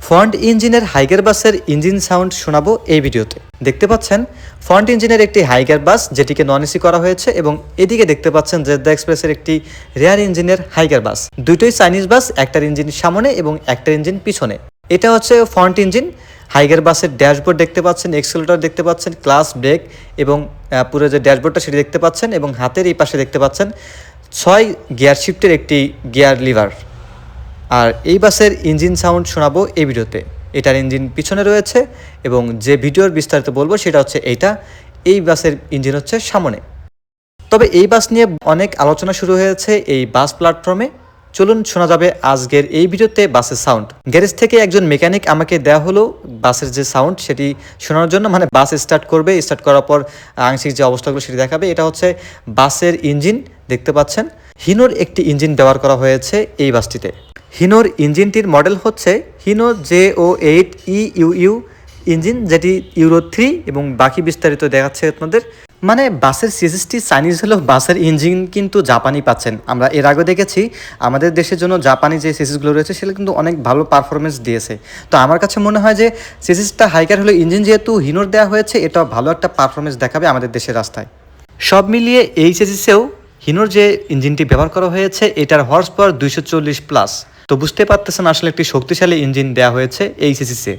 Front ইঞ্জিনের Higer বাসের engine sound শোনাবো এই ভিডিওতে। দেখতে পাচ্ছেন ফ্রন্ট ইঞ্জিনের একটি হাইগার বাস যেটিকে নন এসি করা হয়েছে, এবং এদিকে দেখতে পাচ্ছেন জেদ্দা এক্সপ্রেসের একটি রেয়ার ইঞ্জিনের হাইগার বাস। দুটোই চাইনিজ বাস, একটার ইঞ্জিন সামনে এবং একটার ইঞ্জিন পিছনে। এটা হচ্ছে ফ্রন্ট ইঞ্জিন হাইগার বাসের ড্যাশবোর্ড দেখতে পাচ্ছেন, এক্সেলেটর দেখতে পাচ্ছেন, ক্লাস, ব্রেক এবং পুরো যে ড্যাশবোর্ডটা সেটি দেখতে পাচ্ছেন, এবং হাতের এই পাশে দেখতে পাচ্ছেন 6 গিয়ার শিফটের একটি গিয়ার লিভার। আর এই বাসের ইঞ্জিন সাউন্ড শোনাবো এই ভিডিওতে। এটার ইঞ্জিন পিছনে রয়েছে, এবং যে ভিডিওর বিস্তারিত বলবো সেটা হচ্ছে এই বাসের ইঞ্জিন হচ্ছে সামনে। তবে এই বাস নিয়ে অনেক আলোচনা শুরু হয়েছে এই বাস প্ল্যাটফর্মে। চলুন শোনা যাবে আজকের এই ভিডিওতে বাসের সাউন্ড। গ্যারেজ থেকে একজন মেকানিক আমাকে দেওয়া হলো বাসের যে সাউন্ড সেটি শোনার জন্য, মানে বাস স্টার্ট করবে, স্টার্ট করার পর আংশিক যে অবস্থাগুলো সেটি দেখাবে। এটা হচ্ছে বাসের ইঞ্জিন, দেখতে পাচ্ছেন হিনোর একটি ইঞ্জিন ব্যবহার করা হয়েছে এই বাসটিতে। হিনোর ইঞ্জিনটির মডেল হচ্ছে হিনো JO8 EUU ইঞ্জিন, যেটি ইউরো 3, এবং বাকি বিস্তারিত দেখাচ্ছে আপনাদের। মানে বাসের সিএসএসটি চাইনিজ হলেও বাসের ইঞ্জিন কিন্তু জাপানি পাচ্ছেন। আমরা এর আগে দেখেছি আমাদের দেশের জন্য জাপানি যে সিএসএসগুলো রয়েছে সেগুলো কিন্তু অনেক ভালো পারফরমেন্স দিয়েছে। তো আমার কাছে মনে হয় যে সিএসএসটা হাইকার হলো ইঞ্জিন যেহেতু হিনোর দেওয়া হয়েছে, এটা ভালো একটা পারফরমেন্স দেখাবে আমাদের দেশের রাস্তায়। সব মিলিয়ে এই সিএসএসেও হিনোর যে ইঞ্জিনটি ব্যবহার করা হয়েছে এটার হর্স পাওয়ার 240+। তো বুঝতে পারতেছেন আসলে একটি শক্তিশালী ইঞ্জিন দেওয়া হয়েছে এই সিএসএসে।